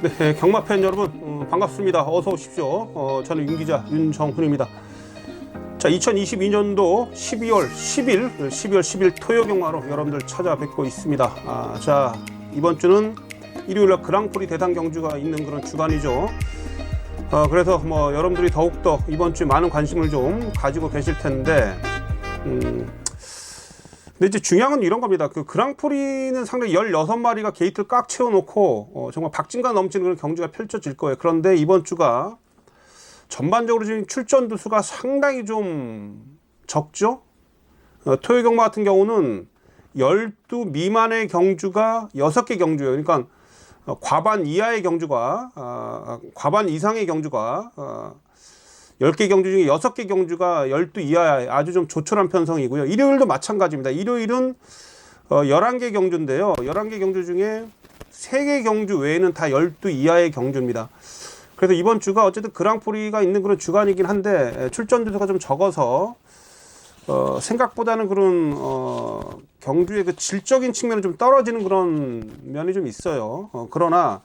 네, 경마 팬 여러분 반갑습니다. 어서 오십시오. 저는 윤기자 윤정훈입니다. 자, 2022년도 12월 10일 토요 경마로 여러분들 찾아뵙고 있습니다. 자, 이번 주는 일요일날 그랑프리 대상 경주가 있는 그런 주간이죠. 그래서 뭐 여러분들이 더욱더 이번 주에 많은 관심을 좀 가지고 계실 텐데, 근데 이제 중요한 건 이런 겁니다. 그 그랑프리는 상당히 16마리가 게이트를 꽉 채워놓고 정말 박진감 넘치는 그런 경주가 펼쳐질 거예요. 그런데 이번 주가 전반적으로 지금 출전 두수가 상당히 좀 적죠. 토요 경마 같은 경우는 12 미만의 경주가 6개 경주예요. 그러니까 과반 이하의 경주가 과반 이상의 경주가 10개 경주 중에 6개 경주가 12 이하의 아주 좀 조촐한 편성이고요. 일요일도 마찬가지입니다. 일요일은 11개 경주인데요. 11개 경주 중에 3개 경주 외에는 다 12 이하의 경주입니다. 그래서 이번 주가 어쨌든 그랑프리가 있는 그런 주간이긴 한데 출전 주수가 좀 적어서 생각보다는 그런 경주의 그 질적인 측면은 좀 떨어지는 그런 면이 좀 있어요. 그러나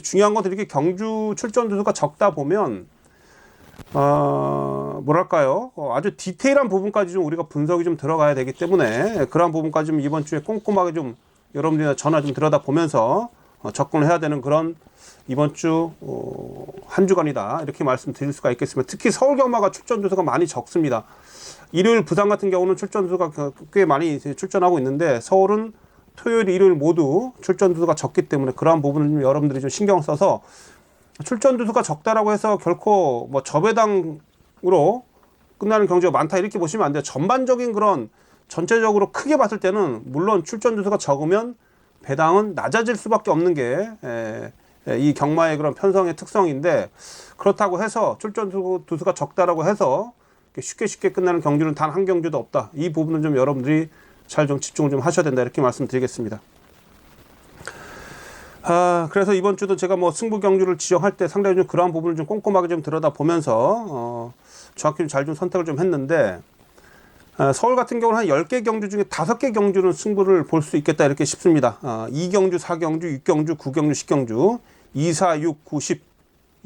중요한 것은 이렇게 경주 출전 주수가 적다 보면 뭐랄까요? 아주 디테일한 부분까지 좀 우리가 분석이 좀 들어가야 되기 때문에 그러한 부분까지 좀 이번 주에 꼼꼼하게 좀 여러분들이나 전화 좀 들여다보면서 접근을 해야 되는 그런 이번 주 한 주간이다, 이렇게 말씀드릴 수가 있겠습니다. 특히 서울 경마가 출전 주수가 많이 적습니다. 일요일 부산 같은 경우는 출전 주수가 꽤 많이 출전하고 있는데 서울은 토요일, 일요일 모두 출전 주수가 적기 때문에 그러한 부분을 좀 여러분들이 좀 신경 써서 출전 주수가 적다라고 해서 결코 뭐 저배당으로 끝나는 경주가 많다 이렇게 보시면 안 돼요. 전반적인 그런 전체적으로 크게 봤을 때는 물론 출전 주수가 적으면 배당은 낮아질 수밖에 없는 게 이 경마의 그런 편성의 특성인데, 그렇다고 해서 출전 두수가 적다라고 해서 쉽게 끝나는 경주는 단 한 경주도 없다. 이 부분은 좀 여러분들이 잘 좀 집중을 좀 하셔야 된다, 이렇게 말씀드리겠습니다. 그래서 이번 주도 제가 뭐 승부 경주를 지정할 때 상당히 좀 그러한 부분을 좀 꼼꼼하게 좀 들여다보면서 정확히 잘 좀 선택을 좀 했는데, 서울 같은 경우는 한 10개 경주 중에 5개 경주는 승부를 볼 수 있겠다 이렇게 싶습니다. 2경주, 4경주, 6경주, 9경주, 10경주, 2, 4, 6, 9, 10,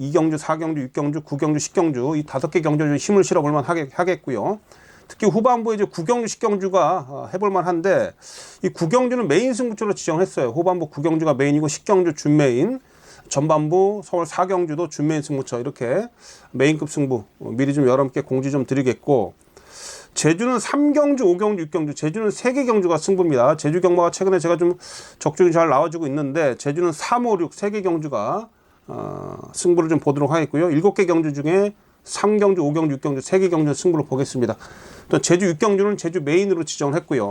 2경주, 4경주, 6경주, 9경주, 10경주 이 5개 경주에 좀 힘을 실어 볼만 하겠고요. 특히 후반부에 이제 9경주, 10경주가 해볼 만한데, 이 9경주는 메인 승부처로 지정했어요. 후반부 9경주가 메인이고 10경주 준메인, 전반부 서울 4경주도 준메인 승부처, 이렇게 메인급 승부 미리 좀 여러분께 공지 좀 드리겠고, 제주는 3경주, 5경주, 6경주, 제주는 3개 경주가 승부입니다. 제주 경마가 최근에 제가 좀 적중이 잘 나와주고 있는데, 제주는 3, 5, 6, 3개 경주가 승부를 좀 보도록 하겠고요. 7개 경주 중에 3경주, 5경주, 6경주, 3개 경주 승부를 보겠습니다. 또 제주 6경주는 제주 메인으로 지정을 했고요.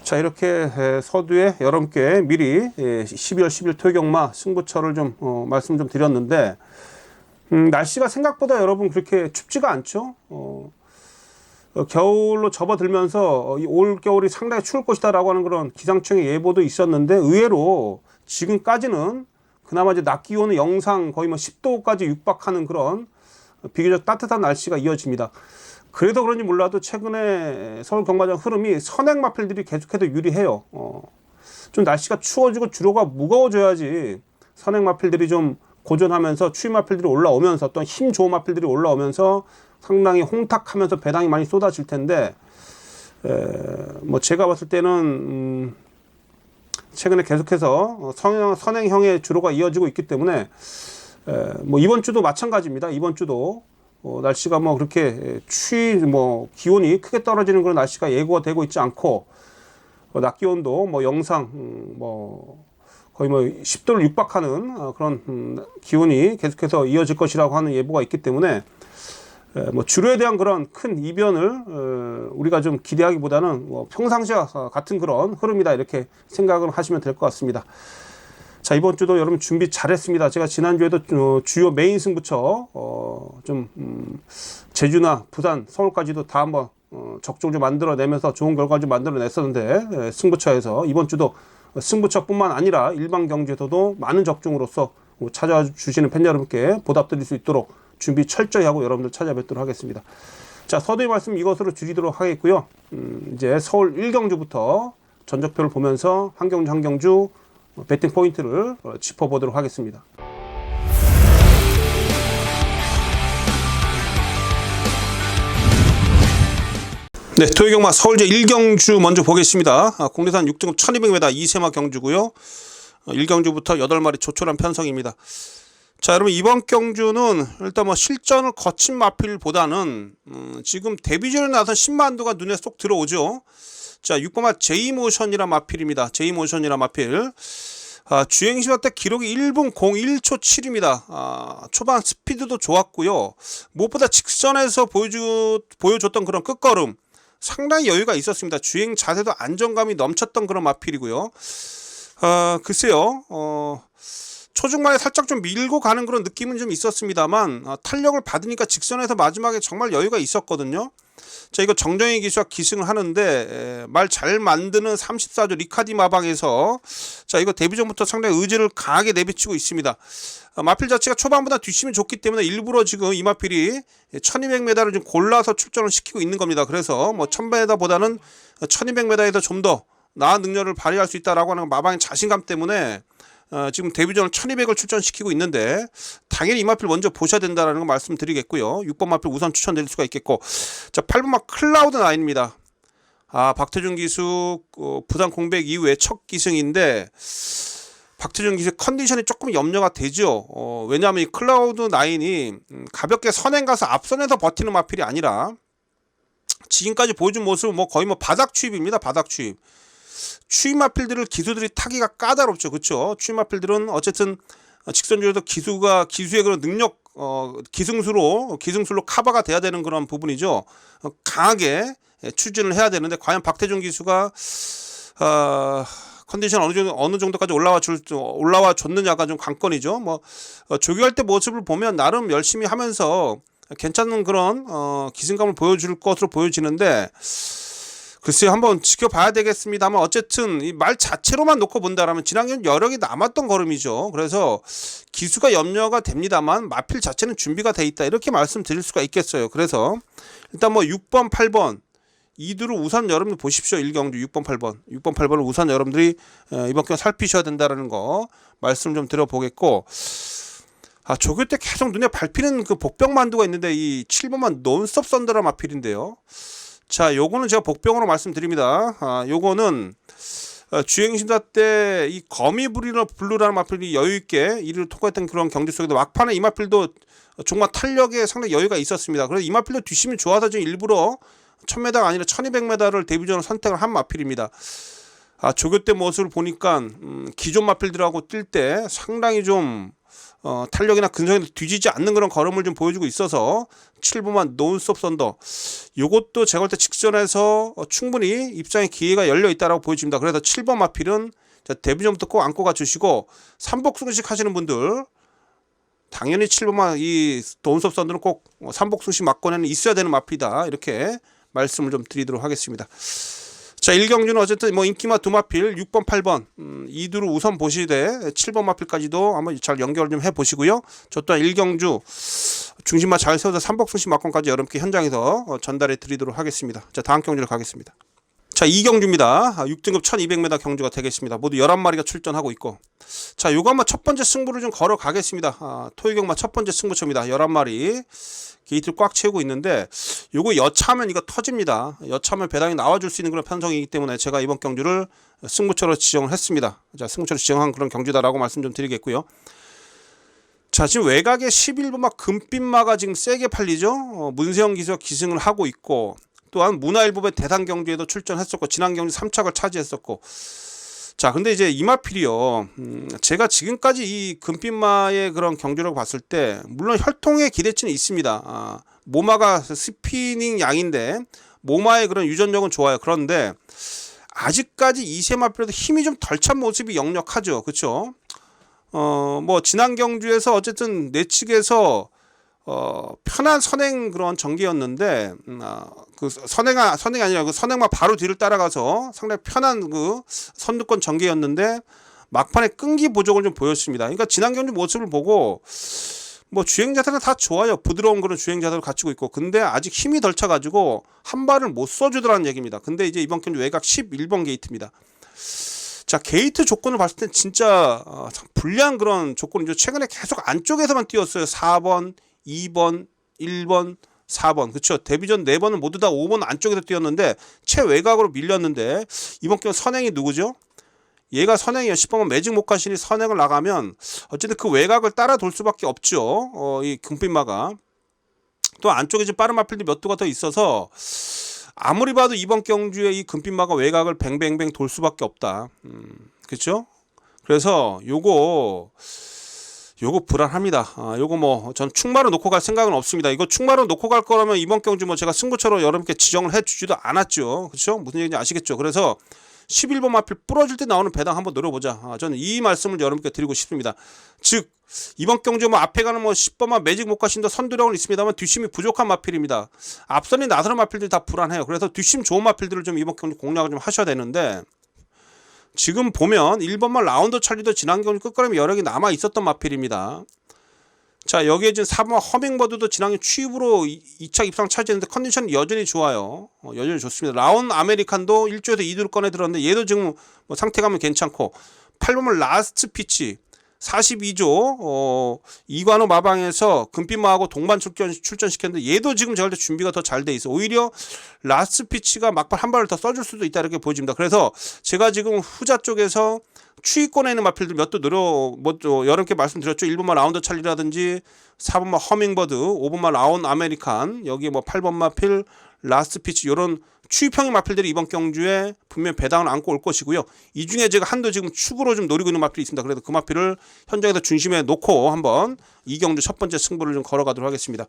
자, 이렇게 서두에 여러분께 미리 12월 10일 토요경마 승부처를 좀 말씀 좀 드렸는데, 날씨가 생각보다 여러분 그렇게 춥지가 않죠. 겨울로 접어들면서 올 겨울이 상당히 추울 것이다라고 하는 그런 기상청의 예보도 있었는데, 의외로 지금까지는 그나마 이제 낮 기온은 영상 거의 뭐 10도까지 육박하는 그런 비교적 따뜻한 날씨가 이어집니다. 그래도 그런지 몰라도 최근에 서울 경마장 흐름이 선행 마필들이 계속해서 유리해요. 좀 날씨가 추워지고 주로가 무거워져야지 선행 마필들이 좀 고전하면서 추위 마필들이 올라오면서 또 힘 좋은 마필들이 올라오면서 상당히 홍탁하면서 배당이 많이 쏟아질 텐데, 뭐 제가 봤을 때는 최근에 계속해서 선행형의 주로가 이어지고 있기 때문에 뭐 이번 주도 마찬가지입니다. 이번 주도 날씨가 뭐 그렇게 뭐 기온이 크게 떨어지는 그런 날씨가 예고가 되고 있지 않고, 낮 기온도 뭐 영상 뭐 거의 뭐 10도를 육박하는 그런 기온이 계속해서 이어질 것이라고 하는 예보가 있기 때문에, 뭐 주로에 대한 그런 큰 이변을 우리가 좀 기대하기보다는 뭐 평상시와 같은 그런 흐름이다, 이렇게 생각을 하시면 될 것 같습니다. 자, 이번 주도 여러분 준비 잘했습니다. 제가 지난주에도 주요 메인 승부처 제주나 부산, 서울까지도 다 한번 적중 좀 만들어내면서 좋은 결과 좀 만들어냈었는데, 승부처에서 이번 주도 승부처뿐만 아니라 일반 경주에서도 많은 적중으로서 찾아와 주시는 팬 여러분께 보답드릴 수 있도록 준비 철저히 하고 여러분들 찾아뵙도록 하겠습니다. 자, 서두의 말씀 이것으로 줄이도록 하겠고요. 이제 서울 1경주부터 전적표를 보면서 한 경주 배팅 포인트를 짚어보도록 하겠습니다. 네, 토요경마 서울제 1경주 먼저 보겠습니다. 국내산 6등급 1200m 2세마 경주고요. 1경주부터 8마리 조촐한 편성입니다. 자, 여러분 이번 경주는 일단 뭐 실전을 거친 마필보다는 지금 데뷔전에 나선 신만두가 눈에 쏙 들어오죠. 자, 6번마 제이모션이라 마필입니다. 제이모션이라 마필. 주행시간 때 기록이 1분 01초 7입니다. 초반 스피드도 좋았고요. 무엇보다 직선에서 보여줬던 그런 끝걸음 상당히 여유가 있었습니다. 주행 자세도 안정감이 넘쳤던 그런 마필이고요. 글쎄요. 초중반에 살짝 좀 밀고 가는 그런 느낌은 좀 있었습니다만 탄력을 받으니까 직선에서 마지막에 정말 여유가 있었거든요. 자, 이거 정정희 기수가 기승을 하는데 말 잘 만드는 34조 리카디 마방에서 자, 이거 데뷔전부터 상당히 의지를 강하게 내비치고 있습니다. 마필 자체가 초반보다 뒷심이 좋기 때문에 일부러 지금 이 마필이 1200m를 좀 골라서 출전을 시키고 있는 겁니다. 그래서 뭐 1000m보다는 1200m에서 좀 더 나은 능력을 발휘할 수 있다라고 하는 마방의 자신감 때문에 지금 데뷔전을 1200을 출전시키고 있는데 당연히 이 마필 먼저 보셔야 된다는 거 말씀드리겠고요. 6번 마필 우선 추천드릴 수가 있겠고, 자, 8번 마 클라우드 9입니다. 박태준 기수 부산 공백 이후에 첫 기승인데 박태준 기수 컨디션이 조금 염려가 되죠. 왜냐하면 이 클라우드 9이 가볍게 선행 가서 앞선에서 버티는 마필이 아니라 지금까지 보여준 모습은 뭐 거의 뭐 바닥 추입입니다. 바닥 추입. 추임 마필들을 기수들이 타기가 까다롭죠. 그렇죠? 추임 마필들은 어쨌든 직선주에서 기수의 그런 능력 기승술로 커버가 돼야 되는 그런 부분이죠. 강하게 추진을 해야 되는데 과연 박태준 기수가 컨디션 어느 정도까지 올라와 줬느냐가 좀 관건이죠. 뭐 조교할 때 모습을 보면 나름 열심히 하면서 괜찮은 그런 기승감을 보여줄 것으로 보여지는데 글쎄요, 한번 지켜봐야 되겠습니다만 어쨌든 이 말 자체로만 놓고 본다라면 지난년 여력이 남았던 걸음이죠. 그래서 기수가 염려가 됩니다만 마필 자체는 준비가 돼 있다 이렇게 말씀드릴 수가 있겠어요. 그래서 일단 뭐 6번, 8번 이두를 우선 여러분들 보십시오. 1경주 6번, 8번을 우선 여러분들이 이번 경기 살피셔야 된다라는 거 말씀 좀 드려보겠고, 조교 때 계속 눈에 밟히는 그 복병만두가 있는데 이 7번만 논스톱 썬더라 마필인데요. 자, 요거는 제가 복병으로 말씀드립니다. 요거는 주행심사 때 이 거미 블루라는 마필이 여유있게 1위를 통과했던 그런 경기 속에도 막판에 이 마필도 정말 탄력에 상당히 여유가 있었습니다. 그래서 이 마필도 뒷심이 좋아서 지금 일부러 1000m가 아니라 1200m를 데뷔전으로 선택을 한 마필입니다. 조교 때 모습을 보니까 기존 마필들하고 뛸 때 상당히 좀 탄력이나 근성이 뒤지지 않는 그런 걸음을 좀 보여주고 있어서 7번만 논스톱 썬더 요것도 제가 볼 때 직전에서 충분히 입장의 기회가 열려 있다라고 보여집니다. 그래서 7번 마필은 데뷔전부터 꼭 안고 가주시고 삼복승식 하시는 분들 당연히 7번만 이 논스톱 썬더는 꼭 삼복승식 막권에는 있어야 되는 마필이다 이렇게 말씀을 좀 드리도록 하겠습니다. 자, 1경주는 어쨌든 뭐 인기마 두 마필 6번, 8번 이두를 우선 보시되 7번 마필까지도 한번 잘 연결 좀 해보시고요. 저 또한 1경주 중심만 잘 세워서 삼복승식 막권까지 여러분께 현장에서 전달해 드리도록 하겠습니다. 자, 다음 경주로 가겠습니다. 자, 2경주입니다. 6등급 1200m 경주가 되겠습니다. 모두 11마리가 출전하고 있고, 자, 요거 한번 첫 번째 승부를 좀 걸어 가겠습니다. 토요경마 첫 번째 승부처입니다. 11마리 게이트를 꽉 채우고 있는데 요거 여차하면 이거 터집니다. 여차하면 배당이 나와줄 수 있는 그런 편성이기 때문에 제가 이번 경주를 승부처로 지정을 했습니다. 자, 승부처로 지정한 그런 경주다라고 말씀 좀 드리겠고요. 자, 지금 외곽에 11번마 금빛마가 지금 세게 팔리죠. 문세영 기수가 기승을 하고 있고, 또한 문화일보의 대상 경주에도 출전했었고 지난 경주 3착을 차지했었고, 자, 근데 이제 이마필이요. 제가 지금까지 이 금빛마의 그런 경주라고 봤을 때 물론 혈통의 기대치는 있습니다. 모마가 스피닝 양인데 모마의 그런 유전력은 좋아요. 그런데 아직까지 이세마필에도 힘이 좀 덜 찬 모습이 역력하죠. 그렇죠? 뭐 지난 경주에서 어쨌든 내측에서 편한 선행 그런 전개였는데 그 선행이 아니라 그 선행만 바로 뒤를 따라가서 상당히 편한 그 선두권 전개였는데 막판에 끈기 부족을 좀 보였습니다. 그러니까 지난 경주 모습을 보고 뭐 주행 자세는 다 좋아요. 부드러운 그런 주행 자세를 갖추고 있고, 근데 아직 힘이 덜 차가지고 한 발을 못 써주더라는 얘기입니다. 근데 이제 이번 경주 외곽 11번 게이트입니다. 자, 게이트 조건을 봤을 때 진짜 참 불리한 그런 조건이죠. 최근에 계속 안쪽에서만 뛰었어요. 4번, 2번, 1번, 4번. 그렇죠. 데뷔전 4번은 모두 다 5번 안쪽에서 뛰었는데 최외곽으로 밀렸는데 이번 경우 선행이 누구죠? 얘가 선행이에요. 10번은 매직 모카신이 선행을 나가면 어쨌든 그 외곽을 따라 돌 수밖에 없죠. 이 금빛마가. 또 안쪽에 좀 빠른 마필들이 몇 두가 더 있어서 아무리 봐도 이번 경주에 이 금빛마가 외곽을 뱅뱅뱅 돌 수밖에 없다. 그렇죠? 그래서 요거 불안합니다. 요거 뭐 전 충마로 놓고 갈 생각은 없습니다. 이거 충마로 놓고 갈 거라면 이번 경주 뭐 제가 승부처로 여러분께 지정을 해주지도 않았죠. 그렇죠? 무슨 얘기인지 아시겠죠? 그래서 11번 마필 부러질 때 나오는 배당 한번 노려보자. 저는 이 말씀을 여러분께 드리고 싶습니다. 즉 이번 경주 뭐 앞에 가는 뭐 10번만 매직 모카신도 선두력은 있습니다만 뒷심이 부족한 마필입니다. 앞선이 나서는 마필들이 다 불안해요. 그래서 뒷심 좋은 마필들을 좀 이번 경주 공략을 좀 하셔야 되는데 지금 보면 1번만 라운더 찰리도 지난 경주 끝걸음이 여력이 남아 있었던 마필입니다. 자, 여기에 지금 4번 허밍버드도 지난해 취입으로 2차 입상 차지했는데 컨디션이 여전히 좋아요. 여전히 좋습니다. 라운 아메리칸도 1조에서 2두를 꺼내 들었는데 얘도 지금 뭐 상태감은 괜찮고 8번은 라스트 피치 42조 이관호 마방에서 금빛마하고 동반 출전시켰는데 얘도 지금 제가 볼 때 준비가 더 잘 돼 있어. 오히려 라스트 피치가 막판 한 발을 더 써줄 수도 있다 이렇게 보여집니다. 그래서 제가 지금 후자 쪽에서 추위권에 있는 마필들 몇 도 여러분께 말씀드렸죠. 1번마 라운더 찰리라든지 4번마 허밍버드, 5번마 라운 아메리칸, 여기에 뭐 8번 마필, 라스트 피치 이런 추위평의 마필들이 이번 경주에 분명 배당을 안고 올 것이고요. 이 중에 제가 한도 지금 축으로 좀 노리고 있는 마필이 있습니다. 그래서 그 마필을 현장에서 중심에 놓고 한번 이 경주 첫 번째 승부를 좀 걸어가도록 하겠습니다.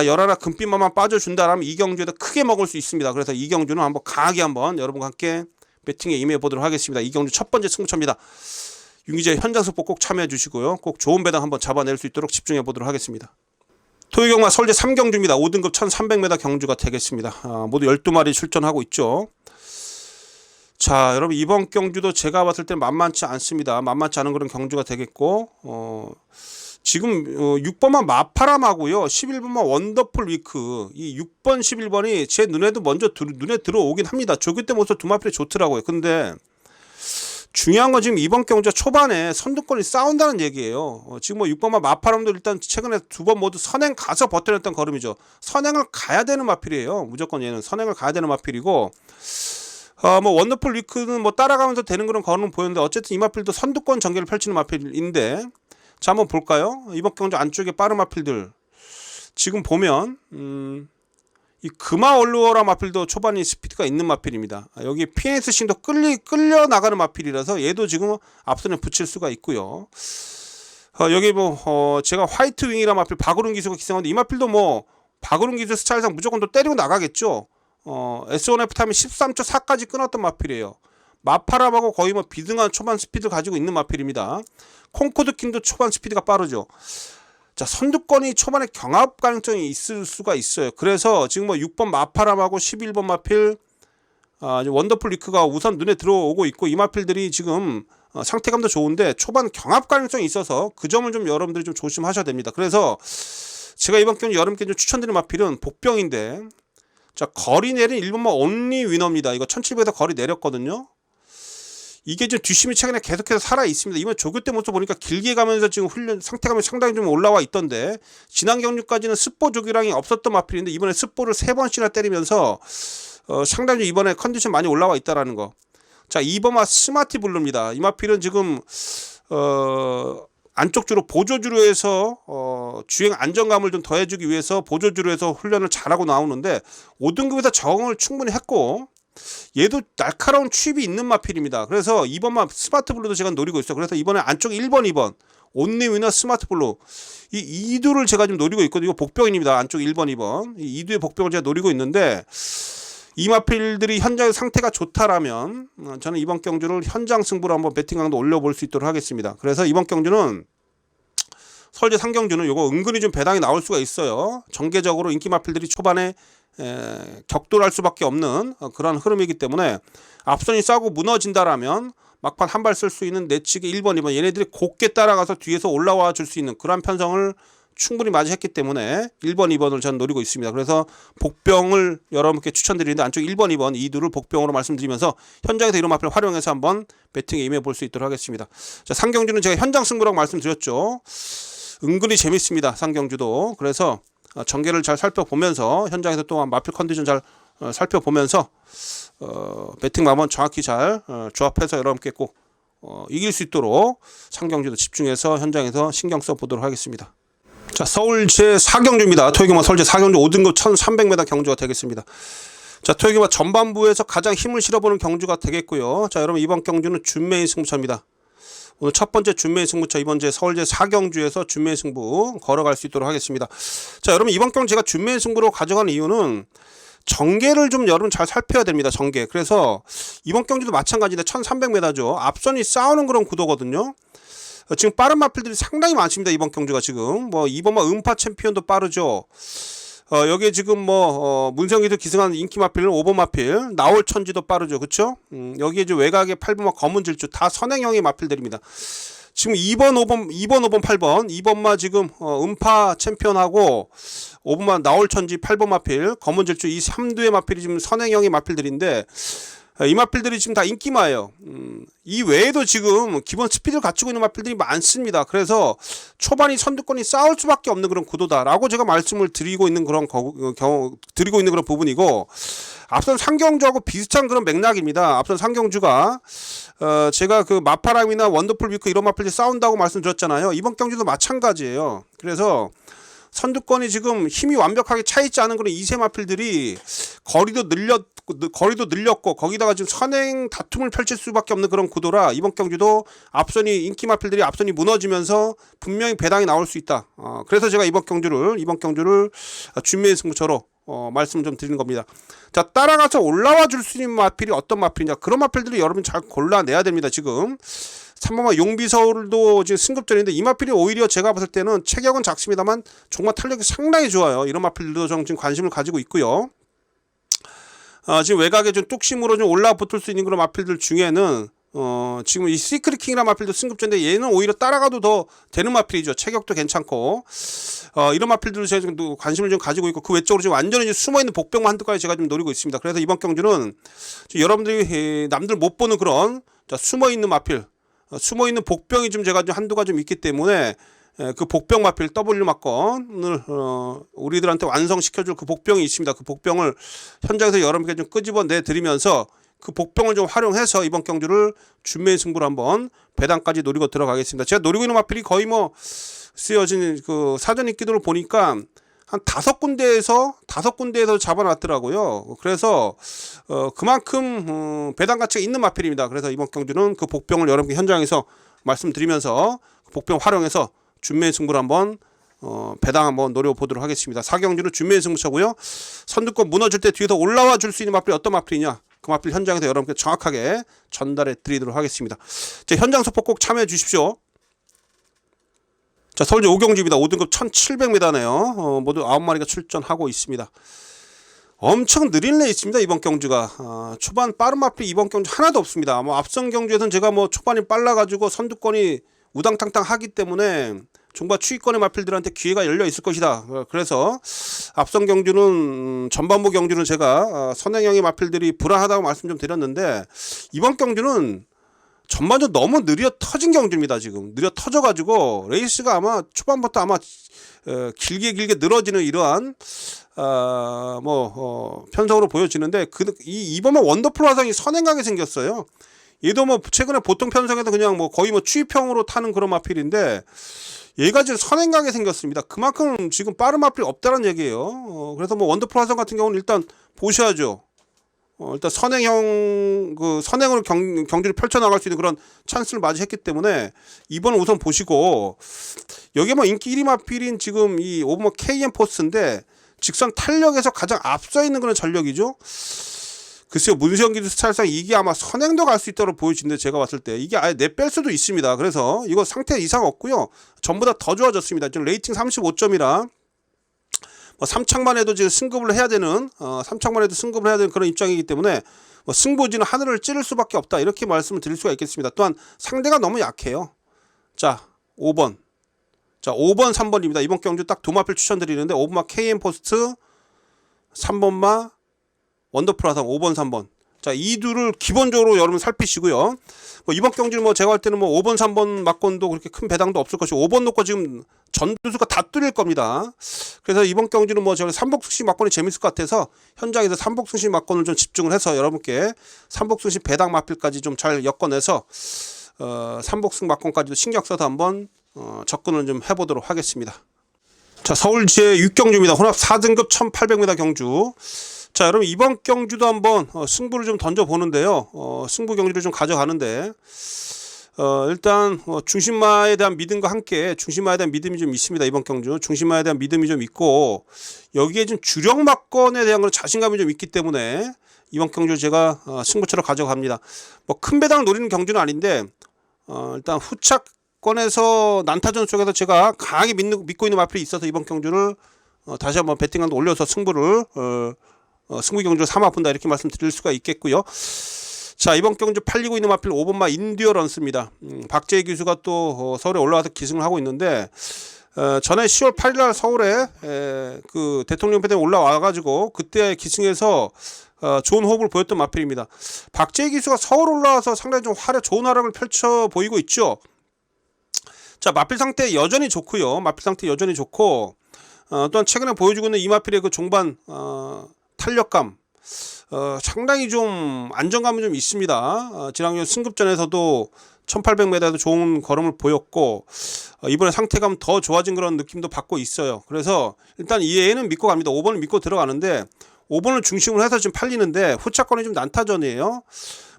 열하나 금빛마만 빠져준다라면 이 경주에도 크게 먹을 수 있습니다. 그래서 이 경주는 한번 강하게 한번 여러분과 함께 배팅에 임해 보도록 하겠습니다. 이 경주 첫 번째 승부처입니다. 윤기재 현장 승부 꼭 참여해 주시고요. 꼭 좋은 배당 한번 잡아낼 수 있도록 집중해 보도록 하겠습니다. 토요경마 서울제 3경주입니다. 5등급 1300m 경주가 되겠습니다. 모두 12마리 출전하고 있죠. 자, 여러분 이번 경주도 제가 봤을 때 만만치 않습니다. 만만치 않은 그런 경주가 되겠고 지금 6번만 마파람하고요. 11번만 원더풀 위크. 이 6번 11번이 제 눈에도 먼저 눈에 들어오긴 합니다. 조교 때 모습 두 마필이 좋더라고요. 근데 중요한 건 지금 이번 경주 초반에 선두권이 싸운다는 얘기예요. 지금 뭐 6번만 마파람도 일단 최근에 두 번 모두 선행 가서 버텨냈던 걸음이죠. 선행을 가야 되는 마필이에요. 무조건 얘는 선행을 가야 되는 마필이고 뭐 원더풀 위크는 뭐 따라가면서 되는 그런 걸음은 보였는데 어쨌든 이 마필도 선두권 전개를 펼치는 마필인데 자, 한번 볼까요? 이번 경주 안쪽에 빠른 마필들 지금 보면 이 금화 얼루어라 마필도 초반에 스피드가 있는 마필입니다. 여기 피니스 싱도 끌려 나가는 마필이라서 얘도 지금 앞선에 붙일 수가 있고요. 여기 뭐 제가 화이트 윙이라 마필 박우른 기수가 기생하는데 이 마필도 뭐 박우른 기수 스타일상 무조건 또 때리고 나가겠죠. S1F 타임이 13초 4까지 끊었던 마필이에요. 마파람하고 거의 뭐 비등한 초반 스피드를 가지고 있는 마필입니다. 콩코드 킹도 초반 스피드가 빠르죠. 자, 선두권이 초반에 경합 가능성이 있을 수가 있어요. 그래서 지금 뭐 6번 마파람하고 11번 마필 원더풀 리크가 우선 눈에 들어오고 있고 이 마필들이 지금 상태감도 좋은데 초반 경합 가능성이 있어서 그 점을 좀 여러분들이 좀 조심하셔야 됩니다. 그래서 제가 이번 경주 여러분께 좀 추천드리는 마필은 복병인데 자, 거리 내린 1번만 온리 위너입니다. 이거 1700에서 거리 내렸거든요. 이게 좀 뒷심이 최근에 계속해서 살아 있습니다. 이번 조교 때 모습 보니까 길게 가면서 지금 훈련 상태감이 상당히 좀 올라와 있던데 지난 경주까지는 습보 조교량이 없었던 마필인데 이번에 습보를 3번씩이나 때리면서 상당히 이번에 컨디션 많이 올라와 있다라는 거. 자, 2번마 스마티 블루입니다. 이 마필은 지금 안쪽 주로 보조주로 해서 주행 안정감을 좀 더해주기 위해서 보조주로 해서 훈련을 잘하고 나오는데 5등급에서 적응을 충분히 했고 얘도 날카로운 취입이 있는 마필입니다. 그래서 2번만 스마트 블루도 제가 노리고 있어요. 그래서 이번에 안쪽 1번, 2번 온리 위너 스마트 블루 이 2두를 제가 지금 노리고 있거든요. 이거 복병입니다. 안쪽 1번, 2번 이 2두의 복병을 제가 노리고 있는데 이 마필들이 현장의 상태가 좋다라면 저는 이번 경주를 현장 승부로 한번 배팅 강도 올려볼 수 있도록 하겠습니다. 그래서 이번 경주는 서울제 3경주는 요거 은근히 좀 배당이 나올 수가 있어요. 정계적으로 인기 마필들이 초반에 격돌할 수밖에 없는 그런 흐름이기 때문에 앞선이 싸고 무너진다라면 막판 한 발 쓸 수 있는 내측의 1번, 2번 얘네들이 곱게 따라가서 뒤에서 올라와 줄 수 있는 그런 편성을 충분히 맞이했기 때문에 1번, 2번을 저는 노리고 있습니다. 그래서 복병을 여러분께 추천드리는데 안쪽 1번, 2번 이 둘을 복병으로 말씀드리면서 현장에서 이런 마필을 활용해서 한번 배팅에 임해 볼 수 있도록 하겠습니다. 자, 상경주는 제가 현장 승부라고 말씀드렸죠. 은근히 재밌습니다. 상경주도. 그래서 전개를 잘 살펴보면서 현장에서 또한 마필 컨디션 잘 살펴보면서 배팅 마음은 정확히 잘 조합해서 여러분께 꼭 이길 수 있도록 상경주도 집중해서 현장에서 신경 써 보도록 하겠습니다. 자, 서울 제4경주입니다. 토요기마 서울 제4경주 5등급 1300m 경주가 되겠습니다. 자, 토요기마 전반부에서 가장 힘을 실어보는 경주가 되겠고요. 자, 여러분 이번 경주는 준메인 승부처입니다. 오늘 첫 번째 준메인 승부처 이번 서울 제4경주에서 준메인 승부 걸어갈 수 있도록 하겠습니다. 자, 여러분 이번 경주 제가 준메인 승부로 가져간 이유는 전개를 좀 여러분 잘 살펴야 됩니다. 전개. 그래서 이번 경주도 마찬가지인데 1300m죠. 앞선이 싸우는 그런 구도거든요. 지금 빠른 마필들이 상당히 많습니다. 이번 경주가 지금 뭐 이번 음파 챔피언도 빠르죠. 여기에 지금 문성기도 기승한 인기 마필은 5번 마필, 나올 천지도 빠르죠. 그쵸? 여기에 이제 외곽에 8번마 검은 질주 다 선행형의 마필들입니다. 지금 2번, 5번, 8번, 2번마 지금 음파 챔피언하고 5번마 나올 천지, 8번 마필, 검은 질주 이 3두의 마필이 지금 선행형의 마필들인데 이 마필들이 지금 다 인기마예요. 이 외에도 지금 기본 스피드를 갖추고 있는 마필들이 많습니다. 그래서 초반이 선두권이 싸울 수밖에 없는 그런 구도다라고 제가 말씀을 드리고 있는 그런 부분이고, 앞선 상경주하고 비슷한 그런 맥락입니다. 앞선 상경주가 제가 그 마파람이나 원더풀 위크 이런 마필들이 싸운다고 말씀드렸잖아요. 이번 경주도 마찬가지예요. 그래서 선두권이 지금 힘이 완벽하게 차있지 않은 그런 2세 마필들이 거리도 늘렸고 거기다가 지금 선행 다툼을 펼칠 수밖에 없는 그런 구도라 이번 경주도 인기 마필들이 앞선이 무너지면서 분명히 배당이 나올 수 있다. 그래서 제가 이번 경주를 준메인 승부처로 말씀 좀 드리는 겁니다. 자, 따라가서 올라와 줄 수 있는 마필이 어떤 마필이냐, 그런 마필들이 여러분 잘 골라내야 됩니다. 지금 3번마 용비서울도 지금 승급전인데 이 마필이 오히려 제가 봤을 때는 체격은 작습니다만 정말 탄력이 상당히 좋아요. 이런 마필들도 좀 지금 관심을 가지고 있고요. 지금 외곽에 좀 뚝심으로 좀 올라붙을 수 있는 그런 마필들 중에는 지금 이 시크릿 킹이라는 마필도 승급전인데 얘는 오히려 따라가도 더 되는 마필이죠. 체격도 괜찮고 이런 마필들도 제가 좀 관심을 좀 가지고 있고 그 외적으로 지금 완전히 숨어있는 복병만 한두 가지 제가 좀 노리고 있습니다. 그래서 이번 경주는 여러분들이 남들 못 보는 그런 숨어있는 마필, 숨어있는 복병이 좀 제가 좀 한두가 좀 있기 때문에 그 복병 마필 W 마건을 우리들한테 완성시켜줄 그 복병이 있습니다. 그 복병을 현장에서 여러분께 좀 끄집어내 드리면서 그 복병을 좀 활용해서 이번 경주를 준메인 승부를 한번 배당까지 노리고 들어가겠습니다. 제가 노리고 있는 마필이 거의 쓰여진 그 사전 인기도를 보니까 한 5군데에서 잡아놨더라고요. 그래서 그만큼 배당 가치가 있는 마필입니다. 그래서 이번 경주는 그 복병을 여러분께 현장에서 말씀드리면서 그 복병 활용해서 준메인 승부를 한번 배당 한번 노려보도록 하겠습니다. 4경주는 준메인 승부처고요. 선두권 무너질 때 뒤에서 올라와 줄 수 있는 마필이 어떤 마필이냐, 그 마필 현장에서 여러분께 정확하게 전달해 드리도록 하겠습니다. 제 현장 소폭 꼭 참여해 주십시오. 자, 서울제 5경주입니다. 5등급 1700m네요. 모두 9마리가 출전하고 있습니다. 엄청 느린 레이스입니다. 이번 경주가 초반 빠른 마필이 이번 경주 하나도 없습니다. 앞선 경주에서는 제가 초반이 빨라가지고 선두권이 우당탕탕 하기 때문에 종바 추위권의 마필들한테 기회가 열려 있을 것이다. 그래서 앞선 경주는 전반부 경주는 제가 선행형의 마필들이 불안하다고 말씀 좀 드렸는데 이번 경주는 전반적으로 너무 느려 터진 경주입니다. 지금 느려 터져가지고 레이스가 아마 초반부터 길게 늘어지는 이러한 편성으로 보여지는데 이번만 원더풀 화성이 선행하게 생겼어요. 얘도 최근에 보통 편성에서 그냥 거의 추입형으로 타는 그런 마필인데 얘가 지금 선행하게 생겼습니다. 그만큼 지금 빠른 마필이 없다는 얘기예요. 그래서 원더풀 화성 같은 경우는 일단 보셔야죠. 일단 선행으로 경주를 펼쳐나갈 수 있는 그런 찬스를 맞이했기 때문에 이번은 우선 보시고, 여기에 인기 1위 마필인 지금 이 5번 KM 포스인데 직선 탄력에서 가장 앞서 있는 그런 전력이죠. 글쎄요, 문성기도 스타일상 이게 아마 선행도 갈 수 있다고 보여지는데 제가 봤을 때 이게 아예 내뺄 수도 있습니다. 그래서 이거 상태 이상 없고요. 전보다 더 좋아졌습니다. 지금 레이팅 35점이라 3착만 해도 지금 승급을 해야 되는 그런 입장이기 때문에 승부지는 하늘을 찌를 수밖에 없다, 이렇게 말씀을 드릴 수가 있겠습니다. 또한 상대가 너무 약해요. 자, 5번. 자, 5번, 3번입니다. 이번 경주 딱 두 마필 추천드리는데 5번마 KM 포스트, 3번마 원더풀 화성 5번, 3번. 자, 이 둘을 기본적으로 여러분 살피시고요. 뭐 이번 경주는 뭐 제가 할 때는 뭐 5번, 3번 막권도 그렇게 큰 배당도 없을 것이고 5번 놓고 지금 전두수가 다 뚫릴 겁니다. 그래서 이번 경주는 뭐 저희 삼복승신 막권이 재밌을 것 같아서 현장에서 삼복승신 막권을 좀 집중을 해서 여러분께 삼복승신 배당 마필까지 좀 잘 엮어내서 삼복승 막권까지도 신경 써서 한번 접근을 좀 해보도록 하겠습니다. 자, 서울지의 6경주입니다. 혼합 4등급 1800m 경주. 자, 여러분 이번 경주도 한번 승부를 좀 던져보는데요. 승부 경주를 좀 가져가는데 일단 중심마에 대한 믿음과 함께 중심마에 대한 믿음이 좀 있습니다. 이번 경주 중심마에 대한 믿음이 좀 있고 여기에 좀 주력 막권에 대한 그런 자신감이 좀 있기 때문에 이번 경주 제가 승부처럼 가져갑니다. 뭐 큰 배당 노리는 경주는 아닌데 일단 후착권에서 난타전 속에서 제가 강하게 믿고 있는 마필이 있어서 이번 경주를 다시 한번 배팅한도 올려서 승부를 승부 경주를 삼아본다 이렇게 말씀드릴 수가 있겠고요. 자, 이번 경주 팔리고 있는 마필 5번마 인듀어런스입니다. 박재희 기수가 또 서울에 올라와서 기승을 하고 있는데 전에 10월 8일날 서울에 그 대통령 배당에 올라와가지고 그때 기승에서 좋은 호흡을 보였던 마필입니다. 박재희 기수가 서울 올라와서 상당히 좀 좋은 활약을 펼쳐 보이고 있죠. 자, 마필 상태 여전히 좋고요. 마필 상태 여전히 좋고 또한 최근에 보여주고 있는 이 마필의 그 종반 탄력감 상당히 좀 안정감이 좀 있습니다. 지난주 승급전에서도 1800m에도 좋은 걸음을 보였고 이번에 상태감 더 좋아진 그런 느낌도 받고 있어요. 그래서 일단 이 애는 믿고 갑니다. 5번을 믿고 들어가는데 5번을 중심으로 해서 지금 팔리는데 후차권이 좀 난타전이에요.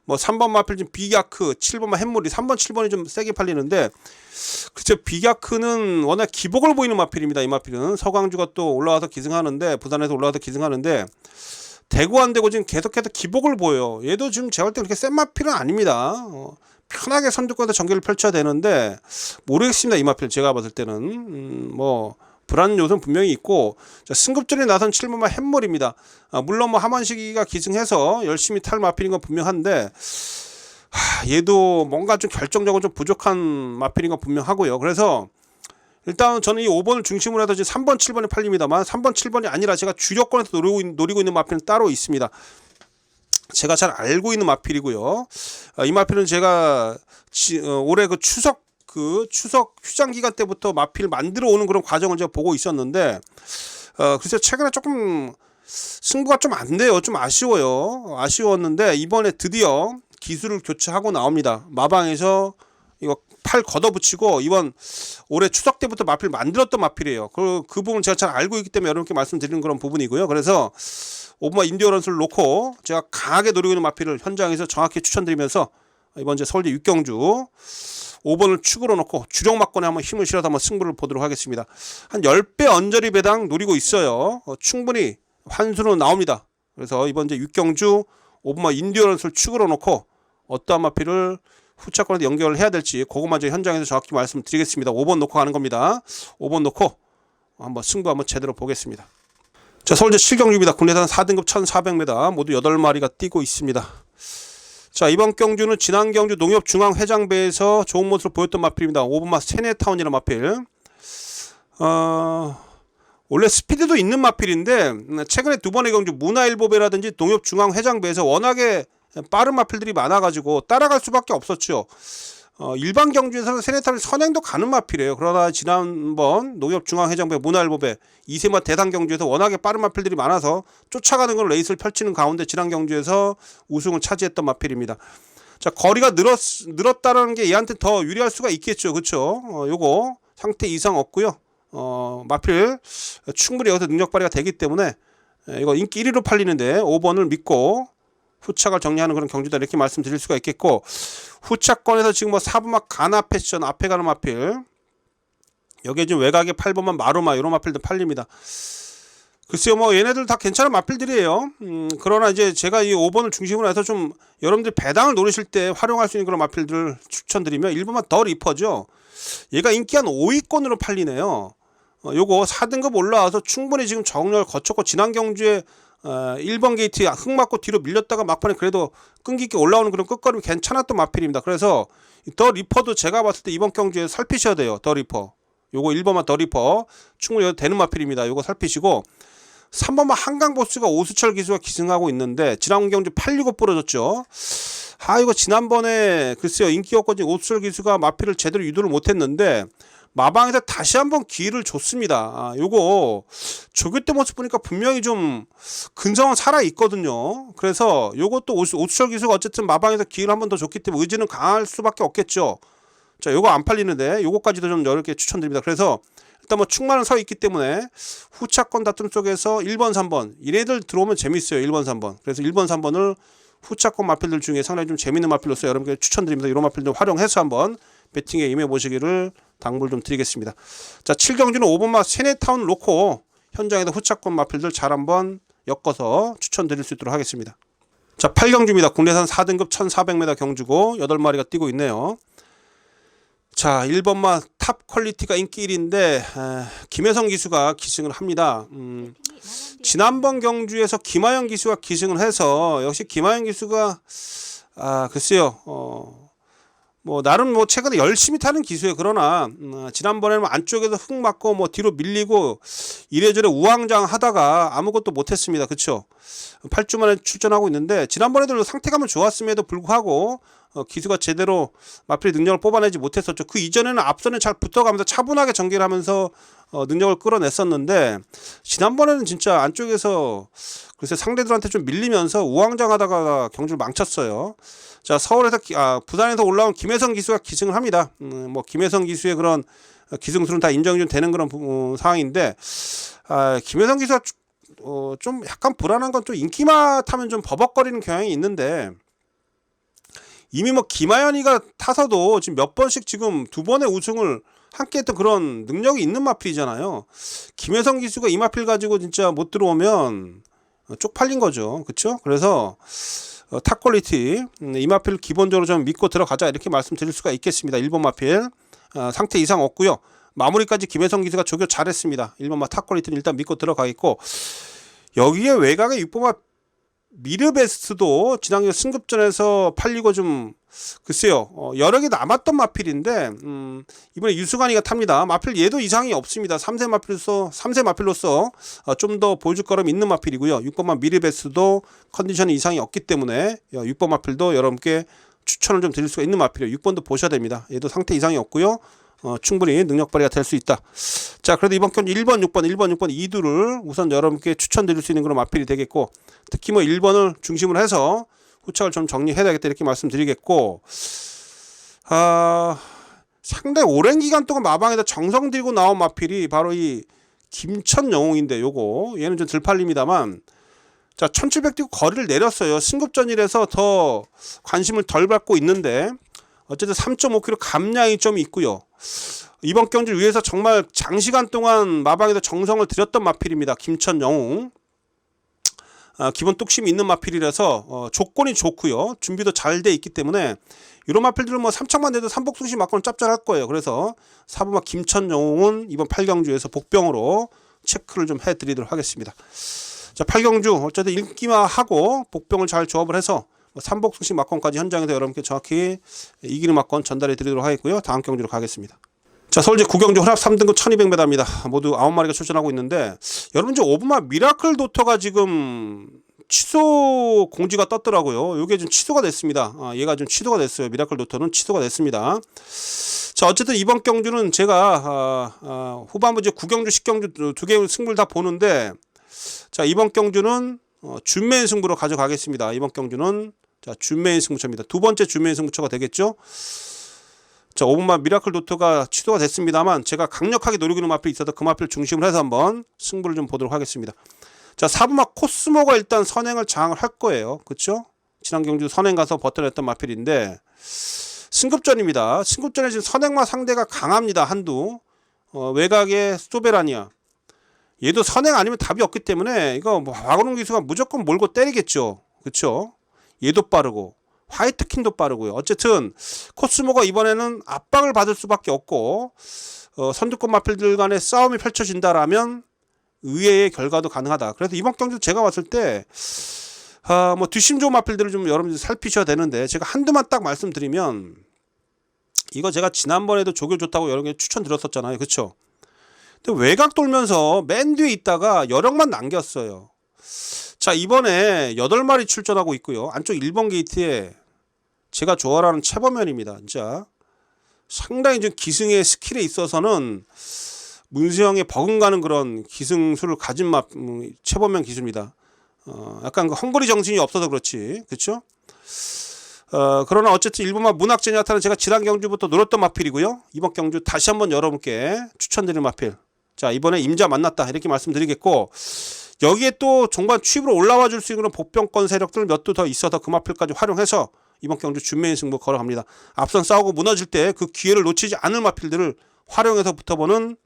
뭐 3번 마필 좀 비갸크, 7번마 햇물이 3번 7번이 좀 세게 팔리는데 그쵸, 비갸크는 워낙 기복을 보이는 마필입니다. 이 마필은 서광주가 또 올라와서 기승하는데 부산에서 올라와서 기승하는데 대구 안 되고 지금 계속해서 기복을 보여요. 얘도 지금 제가 볼 때 그렇게 센 마필은 아닙니다. 편하게 선두권에서 전개를 펼쳐야 되는데 모르겠습니다. 이 마필 제가 봤을 때는 뭐 불안 요소는 분명히 있고 자, 승급전에 나선 7번마 햇물입니다. 물론 뭐 하만식이가 기승해서 열심히 탈 마필인 건 분명한데 얘도 뭔가 좀 결정적으로 좀 부족한 마필인 건 분명하고요. 그래서 일단 저는 이 5번을 중심으로 해서 지금 3번, 7번이 팔립니다만 3번, 7번이 아니라 제가 주력권에서 노리고 있는 마필은 따로 있습니다. 제가 잘 알고 있는 마필이고요. 이 마필은 제가 올해 그 추석 휴장 기간 때부터 마필 만들어 오는 그런 과정을 제가 보고 있었는데 글쎄 최근에 조금 승부가 좀 안 돼요. 좀 아쉬웠는데 이번에 드디어 기술을 교체하고 나옵니다. 마방에서 이거 팔 걷어붙이고 이번 올해 추석 때부터 마필 만들었던 마필이에요. 그 부분 제가 잘 알고 있기 때문에 여러분께 말씀드리는 그런 부분이고요. 그래서 5번마 인디어런스를 놓고 제가 강하게 노리고 있는 마필을 현장에서 정확히 추천드리면서 이번 이제 서울대 6경주 5번을 축으로 놓고 주력 막권에 한번 힘을 실어서 한번 승부를 보도록 하겠습니다. 한 10배 언저리 배당 노리고 있어요. 충분히 환수는 나옵니다. 그래서 이번 이제 6경주 5번마 인디어런스를 축으로 놓고 어떠한 마필을 후차권에 연결을 해야 될지 그것만 저 현장에서 정확히 말씀드리겠습니다. 5번 놓고 가는 겁니다. 5번 놓고 한번 승부 한번 제대로 보겠습니다. 자, 서울제 7경주입니다. 국내산 4등급 1400m 모두 8마리가 뛰고 있습니다. 자, 이번 경주는 지난 경주 농협중앙회장배에서 좋은 모습을 보였던 마필입니다. 5번마 세네타운이라는 마필. 원래 스피드도 있는 마필인데 최근에 두 번의 경주 문화일보배라든지 농협중앙회장배에서 워낙에 빠른 마필들이 많아가지고 따라갈 수밖에 없었죠. 일반 경주에서는 세네타운이 선행도 가는 마필이에요. 그러나 지난번 농협중앙회장배 문화일보배 이세마 대상 경주에서 워낙에 빠른 마필들이 많아서 쫓아가는 걸 레이스를 펼치는 가운데 지난 경주에서 우승을 차지했던 마필입니다. 자, 거리가 늘었다는 게 얘한테 더 유리할 수가 있겠죠. 그렇죠? 요거 상태 이상 없고요. 마필 충분히 여기서 능력 발휘가 되기 때문에 이거 인기 1위로 팔리는데 5번을 믿고 후착을 정리하는 그런 경주다 이렇게 말씀드릴 수가 있겠고 후착권에서 지금 뭐 4번마 가나 패션 앞에 가는 마필 여기에 지금 외곽에 8번마 마루마 이런 마필도 팔립니다. 글쎄요 뭐 얘네들 다 괜찮은 마필들이에요. 그러나 이제 제가 이 5번을 중심으로 해서 좀 여러분들이 배당을 노리실 때 활용할 수 있는 그런 마필들을 추천드리면 1번마 더 리퍼죠. 얘가 인기 한 5위권으로 팔리네요. 요거 4등급 올라와서 충분히 지금 정렬 거쳤고 지난 경주에 1번 게이트 흙 맞고 뒤로 밀렸다가 막판에 그래도 끈기 있게 올라오는 그런 끝걸음이 괜찮았던 마필입니다. 그래서 더 리퍼도 제가 봤을 때 이번 경주에 살피셔야 돼요. 더 리퍼 요거 1번만 더 리퍼 충분히 되는 마필입니다. 요거 살피시고 3번만 한강보스가 오수철 기수가 기승하고 있는데 지난 경주 865 부러졌죠. 이거 지난번에 글쎄요 인기였거든요. 오수철 기수가 마필을 제대로 유도를 못했는데 마방에서 다시 한번 기회를 줬습니다. 요거 조교 때 모습 보니까 분명히 좀 근성은 살아 있거든요. 그래서 요것도 오수철 기수가 어쨌든 마방에서 기회를 한 번 더 줬기 때문에 의지는 강할 수밖에 없겠죠. 자, 요거 안 팔리는데 요거까지도 좀 여러 개 추천드립니다. 그래서 일단 뭐 충만은 서 있기 때문에 후차권 다툼 속에서 1번, 3번 이래들 들어오면 재밌어요. 1번, 3번. 그래서 1번, 3번을 후차권 마필들 중에 상당히 좀 재밌는 마필로서 여러분께 추천드립니다. 이런 마필 좀 활용해서 한번 배팅에 임해 보시기를 당부를 좀 드리겠습니다. 자, 7경주는 5번마 세네타운 놓고 현장에서 후차권 마필들 잘 한번 엮어서 추천드릴 수 있도록 하겠습니다. 자, 8경주입니다. 국내산 4등급 1400m 경주고 8마리가 뛰고 있네요. 자, 1번마 탑 퀄리티가 인기 1위인데 김혜성 기수가 기승을 합니다. 지난번 경주에서 김하영 기수가 기승을 해서 역시 김하영 기수가 글쎄요 뭐 나름 뭐 최근에 열심히 타는 기수예요. 그러나 지난번에는 안쪽에서 흙 맞고 뭐 뒤로 밀리고 이래저래 우왕좌왕하다가 아무것도 못했습니다. 그렇죠? 8주 만에 출전하고 있는데 지난번에도 상태감은 좋았음에도 불구하고 기수가 제대로 마필의 능력을 뽑아내지 못했었죠. 그 이전에는 앞선에 잘 붙어가면서 차분하게 전개를 하면서 능력을 끌어냈었는데 지난번에는 진짜 안쪽에서 글쎄 상대들한테 좀 밀리면서 우왕좌왕하다가 경주를 망쳤어요. 자, 서울에서 부산에서 올라온 김혜성 기수가 기승을 합니다. 뭐 김혜성 기수의 그런 기승술은 다 인정이 좀 되는 그런 상황인데 김혜성 기수가 좀 약간 불안한 건 좀 인기마 타면 좀 버벅거리는 경향이 있는데 이미 뭐 김하연이가 타서도 지금 몇 번씩 지금 2번의 우승을 함께 했던 그런 능력이 있는 마필이잖아요. 김혜성 기수가 이 마필 가지고 진짜 못 들어오면 쪽팔린 거죠. 그렇죠? 그래서 탑 퀄리티 이 마필 기본적으로 좀 믿고 들어가자 이렇게 말씀드릴 수가 있겠습니다. 1번 마필 상태 이상 없고요. 마무리까지 김혜성 기수가 조교 잘했습니다. 1번 탑 퀄리티는 일단 믿고 들어가겠고 여기에 외곽에 6번 미르베스트도 지난해 승급전에서 팔리고 좀 글쎄요 여러 개 남았던 마필인데 이번에 유승환이가 탑니다. 마필 얘도 이상이 없습니다. 3세 마필로서 좀 더 보여줄 거람 있는 마필이고요. 6번만 미르베스트도 컨디션이 이상이 없기 때문에 6번 마필도 여러분께 추천을 좀 드릴 수가 있는 마필이에요. 6번도 보셔야 됩니다. 얘도 상태 이상이 없고요. 충분히 능력 발휘가 될 수 있다. 자, 그래도 이번 경기 1번, 6번, 2두를 우선 여러분께 추천드릴 수 있는 그런 마필이 되겠고 특히 뭐 1번을 중심으로 해서 후착을 좀 정리해야 되겠다 이렇게 말씀드리겠고 상당히 오랜 기간 동안 마방에다 정성 들이고 나온 마필이 바로 이 김천영웅인데 요거 얘는 좀 덜 팔립니다만 자 1700 뛰고 거리를 내렸어요. 승급전이라서 더 관심을 덜 받고 있는데 어쨌든 3.5km 감량이 좀 있고요. 이번 경주를 위해서 정말 장시간 동안 마방에서 정성을 들였던 마필입니다. 김천영웅. 기본 뚝심이 있는 마필이라서 조건이 좋고요. 준비도 잘 돼 있기 때문에 이런 마필들은 뭐 3척만 돼도 삼복숭시 맞고는 짭짤할 거예요. 그래서 4번마 김천영웅은 이번 8경주에서 복병으로 체크를 좀 해드리도록 하겠습니다. 자, 8경주 어쨌든 인기마하고 복병을 잘 조합을 해서 삼복승식 막건까지 현장에서 여러분께 정확히 이기는 막건 전달해 드리도록 하겠고요. 다음 경주로 가겠습니다. 자, 서울제 9경주 혼합 3등급 1200m입니다. 모두 9마리가 출전하고 있는데 여러분 이제 5번마 미라클 도터가 지금 취소 공지가 떴더라고요. 이게 좀 취소가 됐습니다. 얘가 좀 취소가 됐어요. 미라클 도터는 취소가 됐습니다. 자, 어쨌든 이번 경주는 제가 후반부 이제 9경주 10경주 두 개 승부를 다 보는데 자, 이번 경주는 준메인 승부로 가져가겠습니다. 이번 경주는 자, 준메인 승부처입니다. 두 번째 준메인 승부처가 되겠죠. 자, 5번마 미라클 도터가 취소가 됐습니다만 제가 강력하게 노리는 마필이 있어서 그 마필 중심으로 해서 한번 승부를 좀 보도록 하겠습니다. 자, 4번마 코스모가 일단 선행을 장을 할 거예요. 그렇죠? 지난 경주 선행 가서 버텨냈던 마필인데 승급전입니다. 승급전에 지금 선행마 상대가 강합니다. 한두 외곽에 소베라니아 얘도 선행 아니면 답이 없기 때문에 이거 뭐 박원웅 기수가 무조건 몰고 때리겠죠. 그렇죠? 얘도 빠르고 화이트킨도 빠르고요. 어쨌든 코스모가 이번에는 압박을 받을 수밖에 없고 선두권 마필들 간의 싸움이 펼쳐진다라면 의외의 결과도 가능하다. 그래서 이번 경주 제가 봤을 때 뭐 뒷심 좋은 마필들을 좀 여러분들 살피셔야 되는데 제가 한두만 딱 말씀드리면 이거 제가 지난번에도 조교 좋다고 여러 개 추천드렸었잖아요. 그쵸? 근데 외곽 돌면서 맨 뒤에 있다가 여력만 남겼어요. 자, 이번에 8마리 출전하고 있고요. 안쪽 1번 게이트에 제가 좋아하는 최범현입니다. 진짜 상당히 좀 기승의 스킬에 있어서는 문세영의 버금가는 그런 기승수를 가진 최범현 기수입니다. 약간 그 헝거리 정신이 없어서 그렇지, 그렇죠? 그러나 어쨌든 일본만 문학 제니아타는 제가 지난 경주부터 노렸던 마필이고요. 이번 경주 다시 한번 여러분께 추천드리는 마필. 자, 이번에 임자 만났다 이렇게 말씀드리겠고, 여기에 또 종반 취입으로 올라와 줄 수 있는 보병권 세력들 몇 두 더 있어서 그 마필까지 활용해서 이번 경주 준메인 승부 걸어갑니다. 앞선 싸우고 무너질 때 그 기회를 놓치지 않을 마필들을 활용해서 붙어보는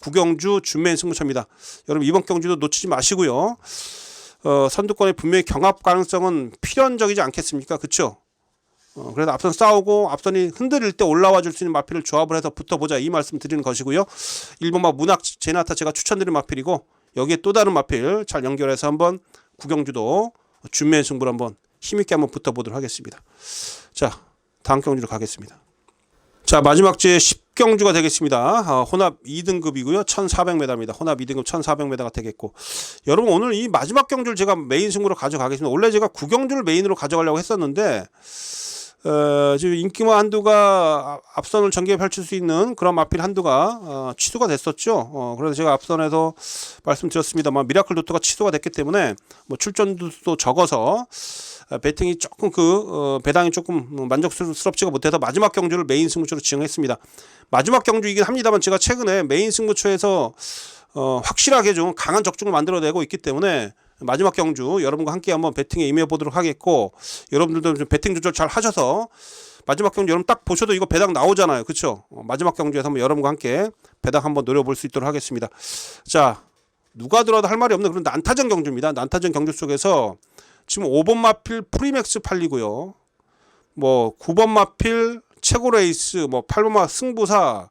구경주 준메인 승부처입니다. 여러분 이번 경주도 놓치지 마시고요. 선두권에 분명히 경합 가능성은 필연적이지 않겠습니까? 그렇죠? 그래서 앞선 싸우고 앞선이 흔들릴 때 올라와 줄 수 있는 마필을 조합을 해서 붙어보자 이 말씀 드리는 것이고요. 1번마 문학 제나타 제가 추천드린 마필이고, 여기에 또 다른 마필 잘 연결해서 한번 구경주도 준메인 승부를 한번 힘있게 한번 붙어보도록 하겠습니다. 자, 다음 경주로 가겠습니다. 자, 마지막 제 10경주가 되겠습니다. 혼합 2등급이고요. 1400m입니다. 혼합 2등급 1400m가 되겠고, 여러분 오늘 이 마지막 경주를 제가 메인 승부로 가져가겠습니다. 원래 제가 구경주를 메인으로 가져가려고 했었는데 지금 인기마 한두가 앞선을 전개에 펼칠 수 있는 그런 마필 한두가 취소가 됐었죠. 그래서 제가 앞선에서 말씀드렸습니다만 미라클 도토가 취소가 됐기 때문에 뭐 출전도 적어서 배팅이 조금 배당이 조금 만족스럽지가 못해서 마지막 경주를 메인 승부처로 지정했습니다. 마지막 경주이긴 합니다만 제가 최근에 메인 승부처에서 확실하게 좀 강한 적중을 만들어내고 있기 때문에 마지막 경주 여러분과 함께 한번 배팅에 임해 보도록 하겠고, 여러분들도 좀 배팅 조절 잘 하셔서 마지막 경주 여러분 딱 보셔도 이거 배당 나오잖아요. 그렇죠? 마지막 경주에서 한번 여러분과 함께 배당 한번 노려볼 수 있도록 하겠습니다. 자, 누가 들어도 할 말이 없는 그런 난타전 경주입니다. 난타전 경주 속에서 지금 5번 마필 프리맥스 팔리고요. 뭐 9번 마필 최고 레이스, 뭐 8번 마 승부사,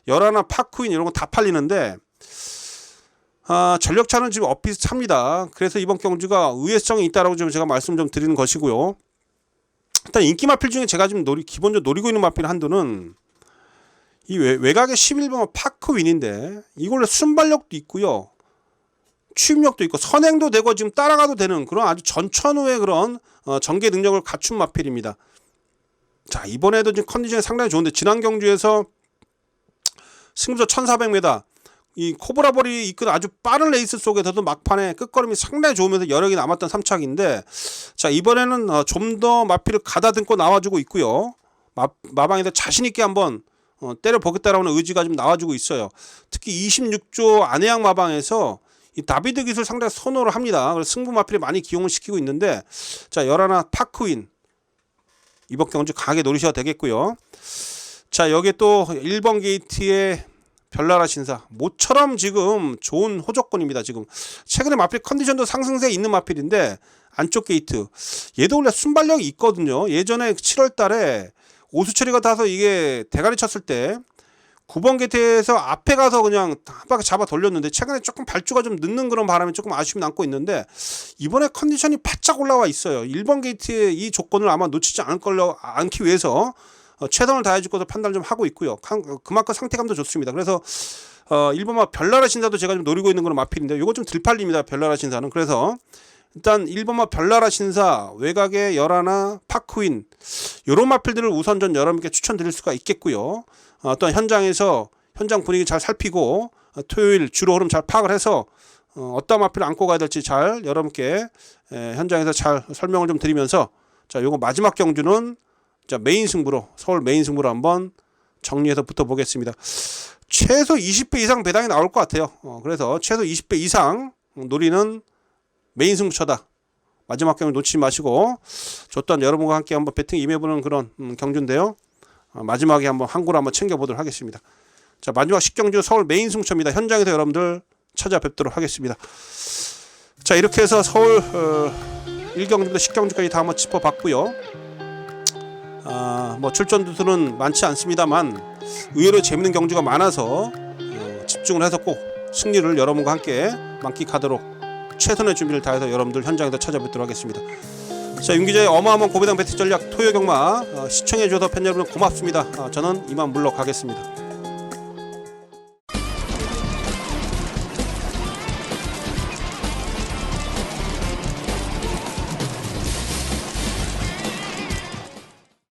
11 파크인 이런 거 다 팔리는데 전력차는 지금 엇비슷합니다. 그래서 이번 경주가 의외성이 있다라고 좀 제가 말씀 좀 드리는 것이고요. 일단 인기 마필 중에 제가 지금 기본적으로 노리고 있는 마필 한두는 이 외곽의 11번 파크윈인데 이걸로 순발력도 있고요. 취입력도 있고 선행도 되고 지금 따라가도 되는 그런 아주 전천후의 그런 전개 능력을 갖춘 마필입니다. 자, 이번에도 지금 컨디션이 상당히 좋은데 지난 경주에서 승부조 1400m 이 코브라볼이 이끈 아주 빠른 레이스 속에서도 막판에 끝걸음이 상당히 좋으면서 여력이 남았던 3착인데, 자, 이번에는 좀 더 마필을 가다듬고 나와주고 있고요. 마방에서 자신있게 한번 때려보겠다라는 의지가 좀 나와주고 있어요. 특히 26조 안해양 마방에서 이 다비드 기술 상당히 선호를 합니다. 그래서 승부 마필을 많이 기용을 시키고 있는데, 자, 11 파크윈 이번 경주 강하게 노리셔도 되겠고요. 자, 여기에 또 1번 게이트에 별나라 신사 모처럼 지금 좋은 호조건입니다. 지금 최근에 마필 컨디션도 상승세에 있는 마필인데 안쪽 게이트 얘도 원래 순발력이 있거든요. 예전에 7월 달에 오수철이가 타서 이게 대가리 쳤을 때 9번 게이트에서 앞에 가서 그냥 한 바퀴 잡아 돌렸는데 최근에 조금 발주가 좀 늦는 그런 바람이 조금 아쉬움이 남고 있는데 이번에 컨디션이 바짝 올라와 있어요. 1번 게이트의 이 조건을 아마 놓치지 않기 위해서 최선을 다해줄 것을 판단을 좀 하고 있고요. 그만큼 상태감도 좋습니다. 그래서 1번마 별나라 신사도 제가 좀 노리고 있는 그런 마필인데 이거 좀 들팔립니다. 별나라 신사는. 그래서 일단 1번마 별나라 신사, 외곽의 11 파크윈 이런 마필들을 우선 전 여러분께 추천드릴 수가 있겠고요. 어떤 현장에서 현장 분위기 잘 살피고 토요일 주로 흐름 잘 파악을 해서 어떤 마필을 안고 가야 될지 잘 여러분께 현장에서 잘 설명을 좀 드리면서, 자, 요거 마지막 경주는 자, 메인 승부로, 서울 메인 승부로 한번 정리해서 붙어보겠습니다. 최소 20배 이상 배당이 나올 것 같아요. 그래서 최소 20배 이상 노리는 메인 승부처다. 마지막 경주 놓치지 마시고, 저 또한 여러분과 함께 한번 배팅 임해보는 그런 경주인데요. 마지막에 한번 한 골 한번 챙겨보도록 하겠습니다. 자, 마지막 10경주 서울 메인 승부처입니다. 현장에서 여러분들 찾아뵙도록 하겠습니다. 자, 이렇게 해서 서울 1경주부터 10경주까지 다 한번 짚어봤고요. 뭐 출전두수는 많지 않습니다만 의외로 재밌는 경주가 많아서 집중을 해서 꼭 승리를 여러분과 함께 만끽하도록 최선의 준비를 다해서 여러분들 현장에서 찾아뵙도록 하겠습니다. 자, 윤 기자의 어마어마한 고배당 배트 전략 토요 경마 시청해 주셔서 팬 여러분 고맙습니다. 저는 이만 물러가겠습니다.